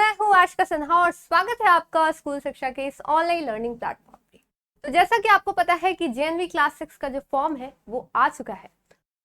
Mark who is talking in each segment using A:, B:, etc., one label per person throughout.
A: मैं हूँ आशिका सिन्हा और स्वागत है आपका स्कूल शिक्षा के इस ऑनलाइन लर्निंग प्लेटफॉर्म पे। तो जैसा कि आपको पता है कि जेएनवी क्लास 6 का जो फॉर्म है वो आ चुका है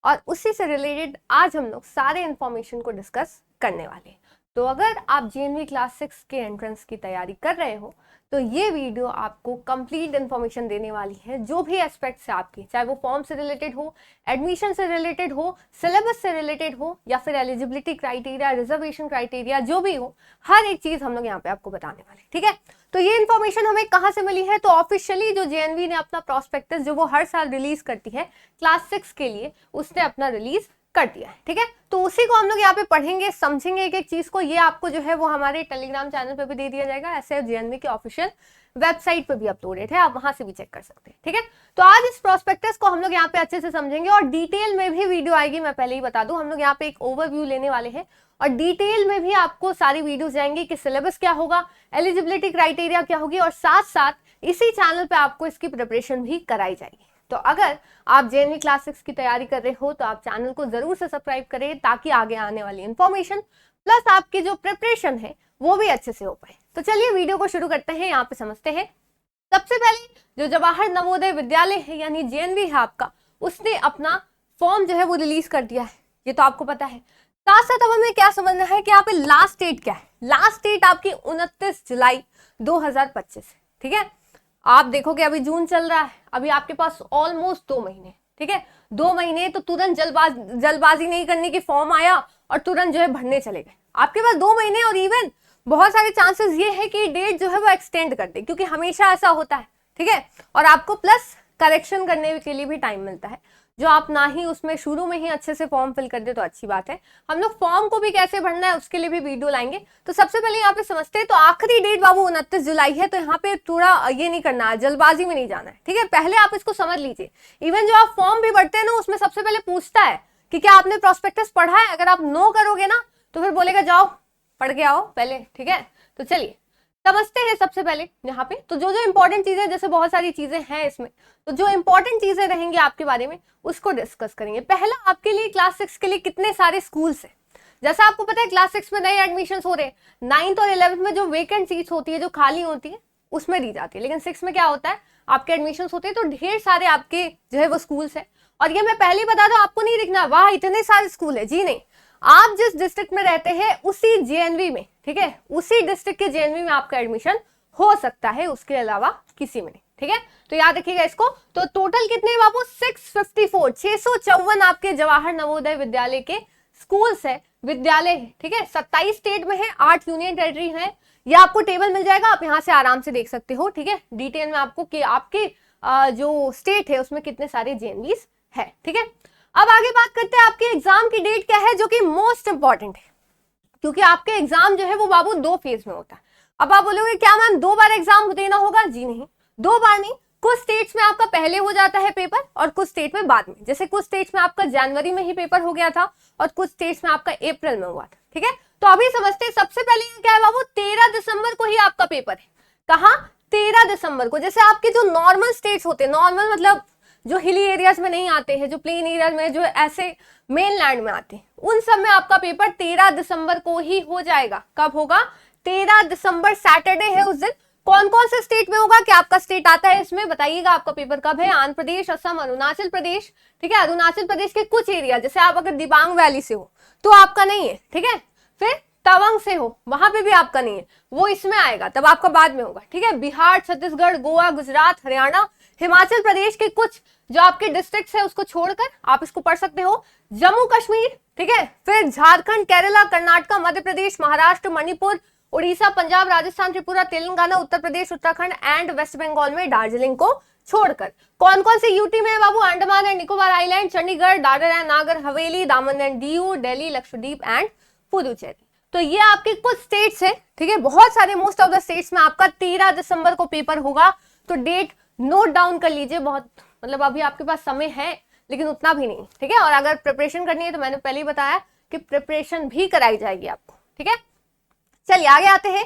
A: और उसी से रिलेटेड आज हम लोग सारे इंफॉर्मेशन को डिस्कस करने वाले हैं। तो अगर आप जेएनवी क्लास 6 के एंट्रेंस की तैयारी कर रहे हो तो ये वीडियो आपको कंप्लीट इन्फॉर्मेशन देने वाली है, जो भी एस्पेक्ट्स है आपकी, चाहे वो फॉर्म से रिलेटेड हो, एडमिशन से रिलेटेड हो, सिलेबस से रिलेटेड हो या फिर एलिजिबिलिटी क्राइटेरिया, रिजर्वेशन क्राइटेरिया, जो भी हो, हर एक चीज हम लोग यहाँ पे आपको बताने वाले हैं। ठीक है, तो ये इन्फॉर्मेशन हमें कहाँ से मिली है? तो ऑफिशियली जो जेएनवी ने अपना प्रॉस्पेक्टस जो वो हर साल रिलीज करती है क्लास 6 के लिए, उसने अपना रिलीज कर दिया है। ठीक है, तो उसी को हम लोग यहाँ पे पढ़ेंगे, समझेंगे एक एक चीज को। ये आपको जो है वो हमारे टेलीग्राम चैनल पे भी दे दिया जाएगा, ऐसे जेएनवी के ऑफिशियल वेबसाइट पे भी अपलोडेड है, आप वहां से भी चेक कर सकते हैं। ठीक है, तो आज इस प्रोस्पेक्टस को हम लोग यहाँ पे अच्छे से समझेंगे और डिटेल में भी वीडियो आएगी। मैं पहले ही बता दूं, हम लोग यहाँ पे एक ओवरव्यू लेने वाले हैं और डिटेल में भी आपको सारी वीडियोस जाएंगी कि सिलेबस क्या होगा, एलिजिबिलिटी क्राइटेरिया क्या होगी और साथ साथ इसी चैनल पे आपको इसकी प्रिपरेशन भी कराई जाएगी। तो अगर आप जेएनवी क्लास 6 की तैयारी कर रहे हो तो आप चैनल को जरूर से सब्सक्राइब करें ताकि आगे आने वाली इंफॉर्मेशन प्लस आपकी जो प्रिपरेशन है वो भी अच्छे से हो पाए। तो चलिए वीडियो को शुरू करते हैं, यहाँ पे समझते हैं। सबसे पहले जो जवाहर नवोदय विद्यालय है यानी जेएनवी है आपका, उसने अपना फॉर्म जो है वो रिलीज कर दिया है, ये तो आपको पता है। साथ साथ अब हमें क्या समझना है कि यहाँ पे लास्ट डेट क्या है। लास्ट डेट आपकी 29 जुलाई 2025 है। ठीक है, आप देखोगे अभी जून चल रहा है, अभी आपके पास ऑलमोस्ट 2 महीने। ठीक है, 2 महीने तो तुरंत जल्दबाजी नहीं करनी कि फॉर्म आया और तुरंत जो है भरने चले गए। आपके पास 2 महीने और इवन बहुत सारे चांसेस ये है कि डेट जो है वो एक्सटेंड कर दे, क्योंकि हमेशा ऐसा होता है। ठीक है, और आपको प्लस करेक्शन करने के लिए भी टाइम मिलता है, जो आप ना ही उसमें शुरू में ही अच्छे से फॉर्म फिल कर दे तो अच्छी बात है। हम लोग फॉर्म को भी कैसे भरना है उसके लिए भी वीडियो लाएंगे। तो सबसे पहले यहाँ पे समझते हैं, तो आखिरी डेट बाबू 29 जुलाई है, तो यहाँ पे थोड़ा ये नहीं करना है, जल्दबाजी में नहीं जाना है। ठीक है, पहले आप इसको समझ लीजिए। इवन जो आप फॉर्म भी भरते हैं ना, उसमें सबसे पहले पूछता है कि क्या आपने प्रोस्पेक्टस पढ़ा है। अगर आप नो करोगे ना तो फिर बोलेगा जाओ पढ़ के आओ पहले। ठीक है, तो चलिए समझते हैं सबसे पहले यहाँ पे। तो जो जो इंपॉर्टेंट चीजें, जैसे बहुत सारी चीजें हैं इसमें, तो जो इंपॉर्टेंट चीजें रहेंगी आपके बारे में उसको डिस्कस करेंगे। पहला, आपके लिए क्लास 6 के लिए कितने सारे स्कूल्स हैं। जैसा आपको पता है क्लास 6 में नए एडमिशन हो रहे हैं, 9th और 11th में जो वेकेंट सीट्स होती है, जो खाली होती है, उसमें दी जाती है। लेकिन 6 में क्या होता है, आपके एडमिशन होते हैं तो ढेर सारे आपके जो है वो स्कूल्स है। और ये मैं पहले ही बता दूं, आपको नहीं दिखना वाह इतने सारे स्कूल है, जी नहीं। आप जिस डिस्ट्रिक्ट में रहते हैं उसी जेएनवी में, ठीक है, उसी डिस्ट्रिक्ट के जेएनवी में आपका एडमिशन हो सकता है, उसके अलावा किसी में नहीं। ठीक है, तो याद रखिएगा इसको। तो टोटल कितने बाबू 654 आपके जवाहर नवोदय विद्यालय के स्कूल्स है, विद्यालय है। ठीक है, 27 स्टेट में है, 8 यूनियन टेरिटरी है। यह आपको टेबल मिल जाएगा, आप यहाँ से आराम से देख सकते हो। ठीक है, डिटेल में आपको कि आपके जो स्टेट है उसमें कितने सारे जेएनवीज है। ठीक है, अब आगे बात करते हैं आपके एग्जाम की डेट क्या है, जो कि मोस्ट इंपॉर्टेंट है, क्योंकि आपके एग्जाम जो है वो बाबू 2 फेज में होता है। अब आप बोलोगे क्या मैम 2 बार एग्जाम देना होगा? जी नहीं, 2 बार नहीं। कुछ स्टेट्स में आपका पहले हो जाता है पेपर और कुछ स्टेट में बाद में। जैसे कुछ स्टेट्स में आपका जनवरी में ही पेपर हो गया था और कुछ स्टेट्स में आपका अप्रैल में हुआ था। ठीक है, तो अभी समझते हैं। सबसे पहले क्या है बाबू, 13 दिसंबर को ही आपका पेपर है। कहाँ? 13 दिसंबर को। जैसे आपके जो नॉर्मल स्टेट्स होते हैं, नॉर्मल मतलब जो हिली एरियाज में नहीं आते हैं, जो प्लेन एरियाज में, जो ऐसे मेन लैंड में आते हैं, उन सब में आपका पेपर 13 दिसंबर को ही हो जाएगा। कब होगा? 13 दिसंबर, सैटरडे है उस दिन। कौन कौन से स्टेट में होगा, क्या आपका स्टेट आता है इसमें, बताइएगा आपका पेपर कब है? आंध्र प्रदेश, असम, अरुणाचल प्रदेश। ठीक है, अरुणाचल प्रदेश के कुछ एरिया, जैसे आप अगर दिबांग वैली से हो तो आपका नहीं है। ठीक है, फिर तवांग से हो वहां पे भी आपका नहीं है, वो इसमें आएगा, तब आपका बाद में होगा। ठीक है, बिहार, छत्तीसगढ़, गोवा, गुजरात, हरियाणा, हिमाचल प्रदेश के कुछ जो आपके डिस्ट्रिक्ट्स है उसको छोड़कर आप इसको पढ़ सकते हो। जम्मू कश्मीर, ठीक है, फिर झारखंड, केरला, कर्नाटक, मध्य प्रदेश, महाराष्ट्र, मणिपुर, उड़ीसा, पंजाब, राजस्थान, त्रिपुरा, तेलंगाना, उत्तर प्रदेश, उत्तराखंड एंड वेस्ट बंगाल में दार्जिलिंग को छोड़कर। कौन कौन से यूटी में है बाबू? Andaman and Nicobar island, Chandigarh, Dadra and Nagar Haveli, Daman and Diu, Delhi, Lakshadweep and Puducherry. तो ये आपके कुछ स्टेट्स है। ठीक है, बहुत सारे, मोस्ट ऑफ द स्टेट्स में आपका 13 दिसंबर को पेपर होगा। तो डेट नोट डाउन कर लीजिए, बहुत मतलब अभी आपके पास समय है लेकिन उतना भी नहीं। ठीक है, और अगर प्रिपरेशन करनी है तो मैंने पहले ही बताया कि प्रिपरेशन भी कराई जाएगी आपको। ठीक है, चलिए आगे आते हैं।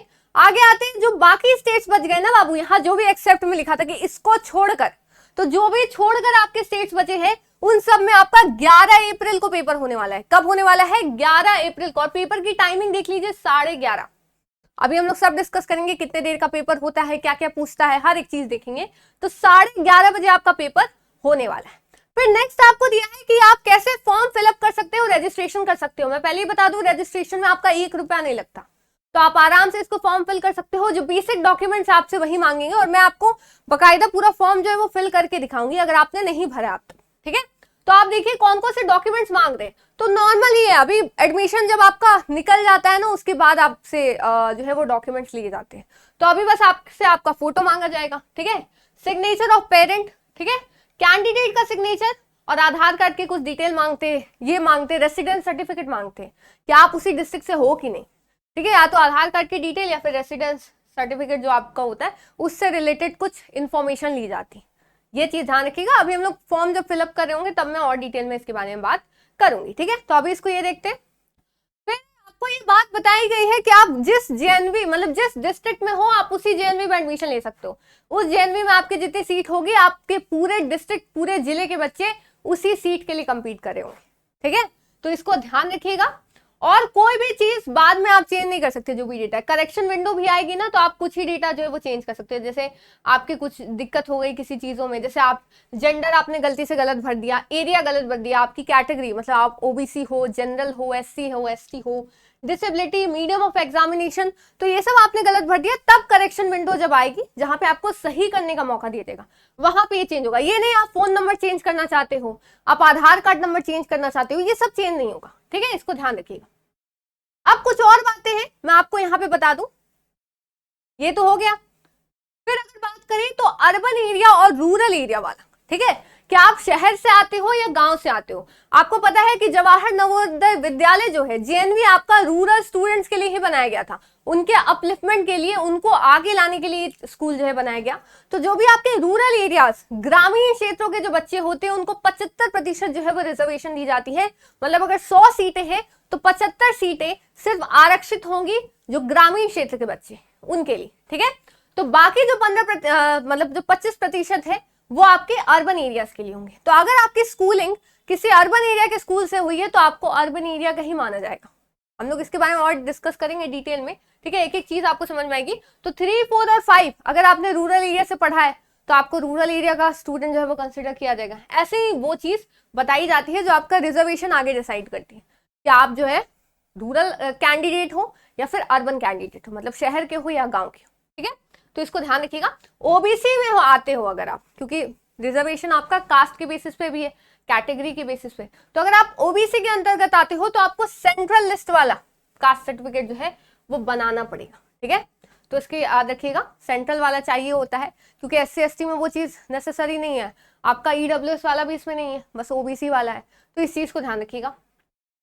A: जो बाकी स्टेट्स बच गए ना बाबू, यहाँ जो भी एक्सेप्ट में लिखा था कि इसको छोड़कर, तो जो भी छोड़कर आपके स्टेट्स बचे हैं उन सब में आपका 11 अप्रैल को पेपर होने वाला है। कब होने वाला है? 11 अप्रैल को। और पेपर की टाइमिंग देख लीजिए, 11:30। अभी हम लोग सब डिस्कस करेंगे, कितने देर का पेपर होता है, क्या क्या पूछता है, हर एक चीज देखेंगे। तो 11:30 बजे आपका पेपर होने वाला है। फिर नेक्स्ट आपको दिया है कि आप कैसे फॉर्म फिलअप कर सकते हो, रजिस्ट्रेशन कर सकते हो। मैं पहले ही बता दूं, रजिस्ट्रेशन में आपका 1 रुपया नहीं लगता, तो आप आराम से इसको फॉर्म फिल कर सकते हो। जो बेसिक डॉक्यूमेंट्स आपसे वही मांगेंगे और मैं आपको बकायदा पूरा फॉर्म जो है वो फिल करके दिखाऊंगी अगर आपने नहीं भरा आप, ठीक है। तो आप देखिए कौन कौन से डॉक्यूमेंट्स मांग रहे हैं। तो नॉर्मल ही है, अभी एडमिशन जब आपका निकल जाता है ना, उसके बाद आपसे जो है वो डॉक्यूमेंट्स लिए जाते हैं। तो अभी बस आपसे आपका फोटो मांगा जाएगा, ठीक है, सिग्नेचर ऑफ पेरेंट, ठीक है, कैंडिडेट का सिग्नेचर और आधार कार्ड के कुछ डिटेल मांगते, ये मांगते, रेसिडेंस सर्टिफिकेट मांगते कि आप उसी डिस्ट्रिक्ट से हो कि नहीं, ठीक है। या तो आधार कार्ड की डिटेल या फिर रेसिडेंस सर्टिफिकेट जो आपका होता है उससे रिलेटेड कुछ इंफॉर्मेशन ली जाती है। ये चीज ध्यान रखिएगा। अभी हम लोग फॉर्म जब फिलअप कर रहे होंगे तब मैं और डिटेल में इसके बारे में बात करूंगी, ठीक है। तो अभी इसको ये देखते हैं। फिर आपको ये बात बताई गई है कि आप जिस जेएनवी मतलब जिस डिस्ट्रिक्ट में हो आप उसी जेएनवी में एडमिशन ले सकते हो। उस जेएनवी में आपके जितनी सीट होगी आपके पूरे डिस्ट्रिक्ट पूरे जिले के बच्चे उसी सीट के लिए कंपीट कर रहे होंगे, ठीक है। तो इसको ध्यान रखिएगा। और कोई भी चीज बाद में आप चेंज नहीं कर सकते। जो भी डेटा है, करेक्शन विंडो भी आएगी ना, तो आप कुछ ही डेटा जो है वो चेंज कर सकते हो। जैसे आपके कुछ दिक्कत हो गई किसी चीजों में, जैसे आप जेंडर आपने गलती से गलत भर दिया, एरिया गलत भर दिया, आपकी कैटेगरी मतलब आप ओबीसी हो, जनरल हो, एससी हो, एसटी हो, डिसेबिलिटी, मीडियम ऑफ एग्जामिनेशन, तो ये सब आपने गलत भर दिया, तब करेक्शन विंडो जब आएगी जहां पे आपको सही करने का मौका दिया जाएगा, वहां पे ये चेंज होगा। ये नहीं आप फोन नंबर चेंज करना चाहते हो, आप आधार कार्ड नंबर चेंज करना चाहते हो, ये सब चेंज नहीं होगा, ठीक है। इसको ध्यान रखिएगा। अब कुछ और बातें हैं मैं आपको यहां पे बता दूं। ये तो हो गया। फिर अगर बात करें तो अर्बन एरिया और रूरल एरिया वाला, ठीक है, क्या आप शहर से आते हो या गांव से आते हो। आपको पता है कि जवाहर नवोदय विद्यालय जो है जेएनवी आपका रूरल स्टूडेंट्स के लिए ही बनाया गया था, उनके अपलिफ्टमेंट के लिए, उनको आगे लाने के लिए स्कूल जो है बनाया गया। तो जो भी आपके रूरल एरियाज ग्रामीण क्षेत्रों के जो बच्चे होते हैं उनको 75% जो है वो रिजर्वेशन दी जाती है। मतलब अगर 100 सीटें हैं तो 75 सीटें सिर्फ आरक्षित होंगी जो ग्रामीण क्षेत्र के बच्चे उनके लिए, ठीक है। तो बाकी जो 15 मतलब जो 25% है वो आपके अर्बन एरियाज के लिए होंगे। तो अगर आपकी स्कूलिंग किसी अर्बन एरिया के स्कूल से हुई है तो आपको अर्बन एरिया का ही माना जाएगा। हम लोग इसके बारे में और डिस्कस करेंगे डिटेल में, ठीक है, एक एक चीज आपको समझ में आएगी। तो 3, 4 और 5 अगर आपने रूरल एरिया से पढ़ा है तो आपको रूरल एरिया का स्टूडेंट जो है वो कंसिडर किया जाएगा। ऐसे ही वो चीज बताई जाती है जो आपका रिजर्वेशन आगे डिसाइड करती है कि आप जो है रूरल कैंडिडेट हो या फिर अर्बन कैंडिडेट हो, मतलब शहर के हो या गांव के हो, ठीक है। तो इसको ध्यान रखिएगा। ओबीसी में हो आते हो अगर आप, क्योंकि रिजर्वेशन आपका कास्ट के बेसिस पे भी है, कैटेगरी के बेसिस पे, तो अगर आप ओबीसी के अंतर्गत आते हो तो आपको सेंट्रल लिस्ट वाला कास्ट सर्टिफिकेट जो है वो बनाना पड़ेगा, ठीक है। तो इसकी याद रखिएगा, सेंट्रल वाला चाहिए होता है, क्योंकि एससी एसटी में वो चीज नेसेसरी नहीं है। आपका ईडब्ल्यूएस वाला भी इसमें नहीं है, बस ओबीसी वाला है। तो इस चीज को ध्यान रखिएगा।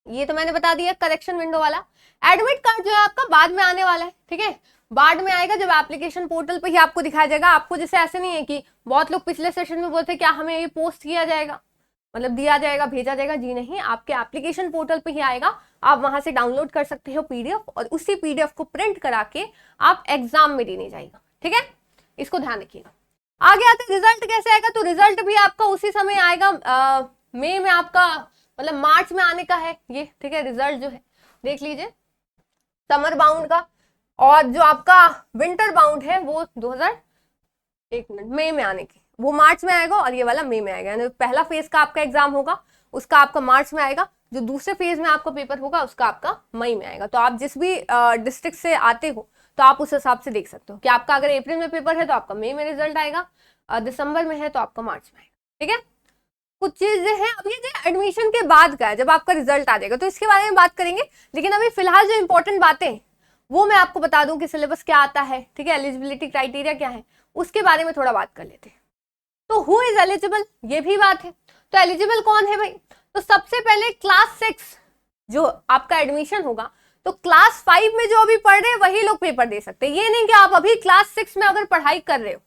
A: ये तो मैंने बता दिया करेक्शन विंडो वाला। एडमिट कार्ड जो है आपका बाद में आने वाला है, ठीक है, बाद में आएगा जब एप्लीकेशन पोर्टल पे ही आपको दिखाया जाएगा। आपको जैसे ऐसे नहीं है कि बहुत लोग पिछले सेशन में बोलते क्या हमें ये पोस्ट किया जाएगा, मतलब दिया जाएगा, भेजा जाएगा, जी नहीं, आपके एप्लीकेशन पोर्टल पे ही आएगा। आप वहां से डाउनलोड कर सकते हो पीडीएफ और उसी पीडीएफ को प्रिंट करा के आप एग्जाम में देने जाएगा, ठीक है। इसको ध्यान रखिएगा। आगे आते रिजल्ट कैसे आएगा, तो रिजल्ट भी आपका उसी समय आएगा। मई में आपका मतलब मार्च में आने का है ये, ठीक है। रिजल्ट जो है देख लीजिए समर बाउंड का, और जो आपका विंटर बाउंड है वो 1 मिनट मई में आने की, वो मार्च में आएगा और ये वाला मई में आएगा। यानी पहला फेज का आपका एग्जाम होगा उसका आपका मार्च में आएगा, जो दूसरे फेज में आपका पेपर होगा उसका आपका मई में आएगा। तो आप जिस भी डिस्ट्रिक्ट से आते हो तो आप उस हिसाब से देख सकते हो कि आपका अगर अप्रैल में पेपर है तो आपका मई में रिजल्ट आएगा, दिसंबर में है तो आपका मार्च में आएगा, ठीक है। कुछ चीजें हैं। अब ये जो एडमिशन के बाद का है, जब आपका रिजल्ट आ जाएगा तो इसके बारे में बात करेंगे, लेकिन अभी फिलहाल जो इंपॉर्टेंट बातें वो मैं आपको बता दूं कि सिलेबस क्या आता है, ठीक है, एलिजिबिलिटी क्राइटेरिया क्या है, उसके बारे में थोड़ा बात कर लेते हैं। तो हु इज एलिजिबल, ये भी बात है। तो एलिजिबल कौन है भाई, तो सबसे पहले क्लास 6 जो आपका एडमिशन होगा, तो क्लास 5 में जो अभी पढ़ रहे हैं वही लोग पेपर दे सकते हैं। ये नहीं कि आप अभी क्लास 6 में अगर पढ़ाई कर रहे हो,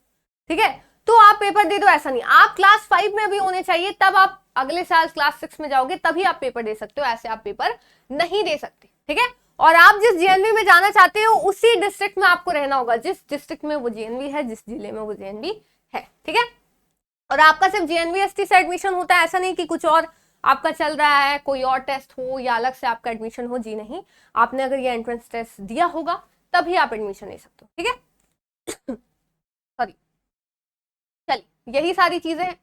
A: ठीक है, तो आप पेपर दे दो, ऐसा नहीं। आप क्लास 5 में भी होने चाहिए, तब आप अगले साल क्लास 6 में जाओगे तभी आप पेपर दे सकते हो, ऐसे आप पेपर नहीं दे सकते, ठीक है। और आप जिस जेएनवी में जाना चाहते हो उसी डिस्ट्रिक्ट में आपको रहना होगा, जिस डिस्ट्रिक्ट में वो जेएनवी है, जिस जिले में वो जेएनवी है, ठीक है। और आपका सिर्फ जेएनवी एसटी से एडमिशन होता है, ऐसा नहीं कि कुछ और आपका चल रहा है, कोई और टेस्ट हो या अलग से आपका एडमिशन हो, जी नहीं। आपने अगर ये एंट्रेंस टेस्ट दिया होगा तभी आप एडमिशन ले सकते हो, ठीक है। सॉरी, चलिए यही सारी चीजें हैं।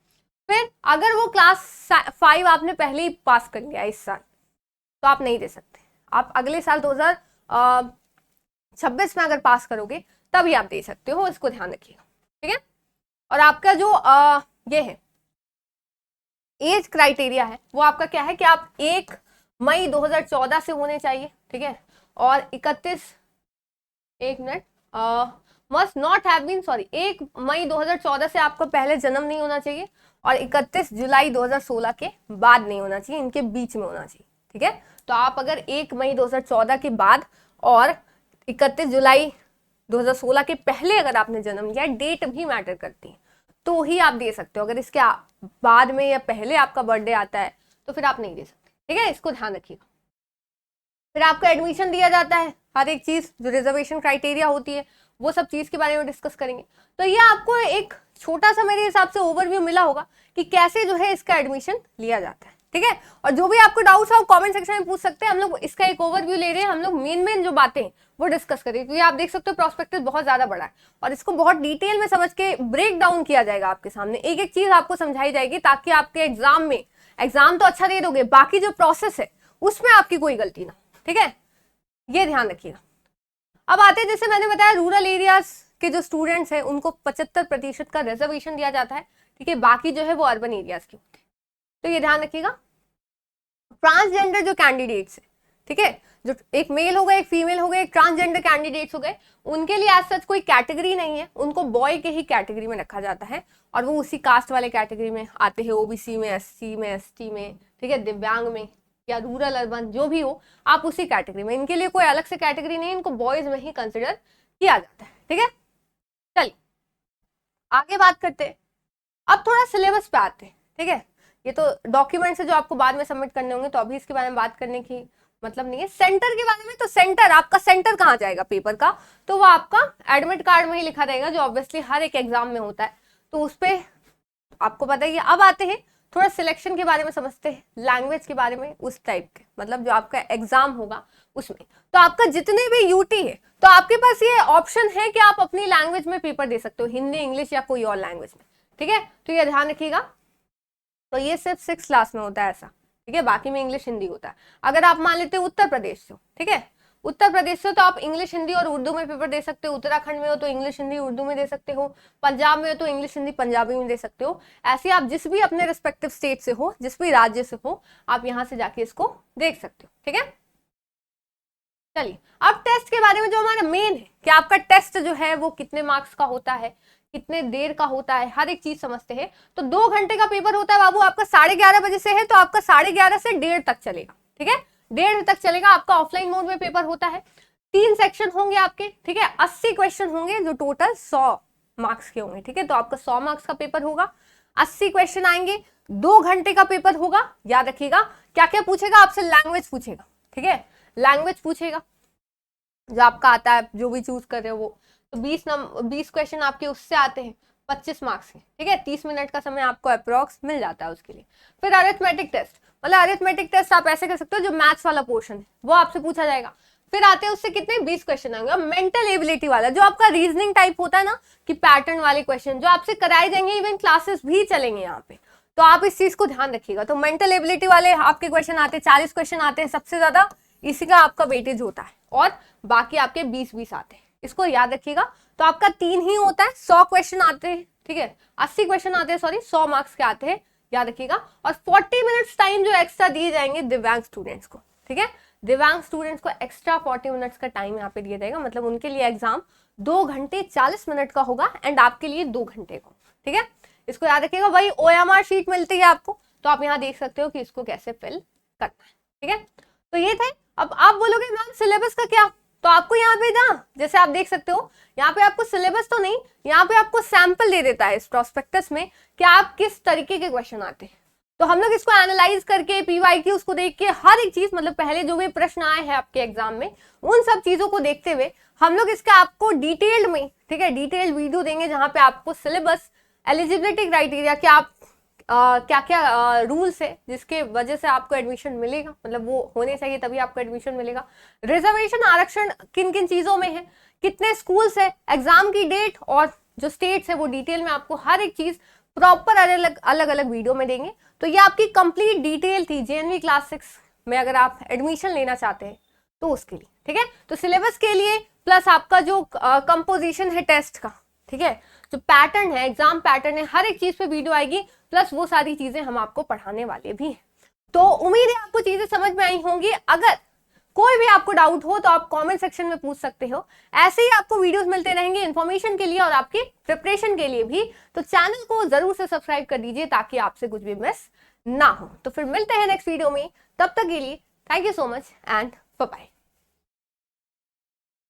A: फिर अगर वो क्लास 5 आपने पहले ही पास कर लिया इस साल, तो आप नहीं दे सकते। आप अगले साल 2026 में अगर पास करोगे तभी आप दे सकते हो, इसको ध्यान रखिएगा, ठीक है। और आपका जो ये है एज क्राइटेरिया है, वो आपका क्या है कि आप 1 मई 2014 से होने चाहिए, ठीक है। और 1 मई 2014 से आपका पहले जन्म नहीं होना चाहिए और 31 जुलाई 2016 के बाद नहीं होना चाहिए, इनके बीच में होना चाहिए, ठीक है। तो आप अगर 1 मई 2014 के बाद और 31 जुलाई 2016 के पहले अगर आपने जन्म लिया, डेट भी मैटर करती है, तो ही आप दे सकते हो। अगर इसके बाद में या पहले आपका बर्थडे आता है तो फिर आप नहीं दे सकते, ठीक है, इसको ध्यान रखिएगा। फिर आपको एडमिशन दिया जाता है, हर एक चीज जो रिजर्वेशन क्राइटेरिया होती है वो सब चीज के बारे में डिस्कस करेंगे। तो ये आपको एक छोटा सा मेरे हिसाब से ओवरव्यू मिला होगा कि कैसे जो है इसका एडमिशन लिया जाता है, ठीक है। और जो भी आपको डाउट्स है वो कमेंट सेक्शन में पूछ सकते हैं, हम लोग इसका एक ओवरव्यू ले रहे हैं, हम लोग मेन जो बातें वो डिस्कस करेंगे, क्योंकि आप देख सकते हो प्रोस्पेक्टस बहुत ज्यादा बड़ा है और इसको बहुत डिटेल में समझ के ब्रेक डाउन किया जाएगा आपके सामने, एक एक चीज आपको समझाई जाएगी, ताकि आपके एग्जाम तो अच्छा दे दोगे, बाकी जो प्रोसेस है उसमें आपकी कोई गलती ना, ठीक है, ये ध्यान रखिएगा। अब आते हैं, जैसे मैंने बताया, रूरल एरियाज के जो स्टूडेंट्स हैं उनको 75% का रिजर्वेशन दिया जाता है, ठीक है, बाकी जो है वो अर्बन एरियाज के होते हैं, तो ये ध्यान रखिएगा। ट्रांसजेंडर जो कैंडिडेट्स है, ठीक है, जो एक मेल हो गए, एक फीमेल हो गए, एक ट्रांसजेंडर कैंडिडेट्स हो गए, उनके लिए एज सच कोई कैटेगरी नहीं है, उनको बॉय के ही कैटेगरी में रखा जाता है और वो उसी कास्ट वाले कैटेगरी में आते हैं, ओबीसी में, एससी में, एसटी में, ठीक है, दिव्यांग में या रूरल अर्बन जो भी हो, आप उसी कैटेगरी में, इनके लिए कोई अलग से कैटेगरी नहीं, इनको बॉयज में ही कंसिडर किया जाता है, ठीक है। चलिए आगे बात करते हैं, अब थोड़ा सिलेबस पे आते हैं, ठीक है। ये तो डॉक्यूमेंट्स है जो आपको बाद में सबमिट करने होंगे, तो अभी इसके बारे में बात करने की मतलब नहीं है। सेंटर के बारे में, तो सेंटर आपका सेंटर कहाँ जाएगा पेपर का, तो वो आपका एडमिट कार्ड में ही लिखा रहेगा, जो ऑब्वियसली हर एक एग्जाम में होता है, तो उस पर आपको पता ही है। अब आते हैं थोड़ा सिलेक्शन के बारे में समझते हैं, लैंग्वेज के बारे में, उस टाइप के, मतलब जो आपका एग्जाम होगा उसमें, तो आपका जितने भी यूटी है तो आपके पास ये ऑप्शन है कि आप अपनी लैंग्वेज में पेपर दे सकते हो, हिंदी, इंग्लिश या कोई और लैंग्वेज में, ठीक है, तो ये ध्यान रखिएगा। तो ये सिर्फ 6 क्लास में होता है ऐसा, ठीक है, बाकी में इंग्लिश हिंदी होता है। अगर आप मान लेते हो उत्तर प्रदेश से, ठीक है, उत्तर प्रदेश से, तो आप इंग्लिश हिंदी और उर्दू में पेपर दे सकते हो, उत्तराखंड में हो तो इंग्लिश हिंदी उर्दू में दे सकते हो, पंजाब में हो तो इंग्लिश हिंदी पंजाबी में दे सकते हो, ऐसे आप जिस भी अपने रिस्पेक्टिव स्टेट से हो, जिस भी राज्य से हो, आप यहाँ से जाके इसको देख सकते हो, ठीक है। चलिए अब टेस्ट के बारे में, जो हमारा मेन है कि आपका टेस्ट जो है वो कितने मार्क्स का होता है, कितने देर का होता है, हर एक चीज समझते हैं। तो 2 घंटे का पेपर होता है बाबू, आपका 11:30 बजे से है, तो आपका 11:30 से 1:30 तक चलेगा, ठीक है, 1:30 तक चलेगा। आपका ऑफलाइन मोड में पेपर होता है, 3 सेक्शन होंगे आपके, ठीक है, 80 क्वेश्चन होंगे, जो टोटल 100 मार्क्स के होंगे, ठीक है। तो आपका 100 मार्क्स का पेपर होगा, 80 क्वेश्चन आएंगे, 2 घंटे का पेपर होगा। याद रखिएगा क्या क्या पूछेगा आपसे, लैंग्वेज पूछेगा, ठीक है, लैंग्वेज पूछेगा जो आपका आता है, जो भी चूज कर रहे हो वो। तो 20 क्वेश्चन आपके उससे आते हैं, 25 मार्क्स के, ठीक है, 30 मिनट का समय आपको अप्रोक्स मिल जाता है उसके लिए। फिर अरिथमेटिक टेस्ट, मतलब अरिथमेटिक टेस्ट आप ऐसे कर सकते हो, जो मैथ्स वाला पोर्शन है वो आपसे पूछा जाएगा। फिर आते हैं उससे कितने 20 क्वेश्चन आएंगे। और मेंटल एबिलिटी वाला जो आपका रीजनिंग टाइप होता है ना, कि पैटर्न वाले क्वेश्चन जो आपसे कराए जाएंगे, इवन क्लासेस भी चलेंगे यहाँ पे, तो आप इस चीज को ध्यान रखिएगा। तो मेंटल एबिलिटी वाले आपके क्वेश्चन आते हैं, 40 क्वेश्चन आते हैं सबसे ज्यादा, इसी का आपका वेटेज होता है, और बाकी आपके 20-20 आते हैं, इसको याद रखिएगा। तो आपका 3 ही होता है, 100 क्वेश्चन आते हैं, ठीक है, 80 क्वेश्चन आते हैं, सॉरी 100 मार्क्स के आते हैं, याद रखिएगा। और 40 मिनट्स टाइम जो एक्स्ट्रा दिए जाएंगे दिव्यांग स्टूडेंट्स को, ठीक है, दिव्यांग स्टूडेंट्स को एक्स्ट्रा 40 मिनट्स का टाइम यहाँ पे दिया जाएगा, मतलब उनके लिए एग्जाम 2 घंटे 40 मिनट का होगा एंड आपके लिए 2 घंटे का, ठीक है, इसको याद रखिएगा। वही OMR शीट मिलती है आपको, तो आप यहाँ देख सकते हो कि इसको कैसे फिल करना है, ठीक है। तो ये थे। अब आप बोलोगे मैम सिलेबस का क्या, तो आपको यहाँ पे ना, जैसे आप देख सकते हो यहाँ पे आपको सिलेबस तो नहीं, यहाँ पे आपको सैंपल दे देता है इस प्रोस्पेक्टस में कि आप किस तरीके के क्वेश्चन आते हैं। तो हम लोग इसको एनालाइज करके PYQ उसको देख के हर एक चीज, मतलब पहले जो भी प्रश्न आए हैं आपके एग्जाम में, उन सब चीजों को देखते हुए हम लोग इसका आपको डिटेल्ड में, ठीक है, डिटेल्ड वीडियो देंगे, जहां पे आपको सिलेबस, एलिजिबिलिटी क्राइटेरिया, कि आप क्या क्या रूल्स है जिसके वजह से आपको एडमिशन मिलेगा, मतलब वो होने चाहिए तभी आपको एडमिशन मिलेगा। रिजर्वेशन आरक्षण किन किन चीजों में है, कितने स्कूल्स है, एग्जाम की डेट और जो स्टेट्स है वो डिटेल में आपको हर एक चीज प्रॉपर अलग अलग वीडियो में देंगे। तो ये आपकी कंप्लीट डिटेल थी जेएनवी क्लास 6 में अगर आप एडमिशन लेना चाहते हैं तो उसके लिए, ठीक है। तो सिलेबस के लिए प्लस आपका जो कंपोजिशन है टेस्ट का, ठीक है, जो पैटर्न है, एग्जाम पैटर्न है, हर एक चीज पे वीडियो आएगी, प्लस वो सारी चीजें हम आपको पढ़ाने वाले भी हैं। तो उम्मीद है आपको चीजें समझ में आई होंगी। अगर कोई भी आपको डाउट हो तो आप कमेंट सेक्शन में पूछ सकते हो। ऐसे ही आपको वीडियोस मिलते रहेंगे इन्फॉर्मेशन के लिए और आपके प्रिपरेशन के लिए भी। तो चैनल को जरूर से सब्सक्राइब कर दीजिए ताकि आपसे कुछ भी मिस ना हो। तो फिर मिलते हैं नेक्स्ट वीडियो में, तब तक के लिए thank you so much and bye bye.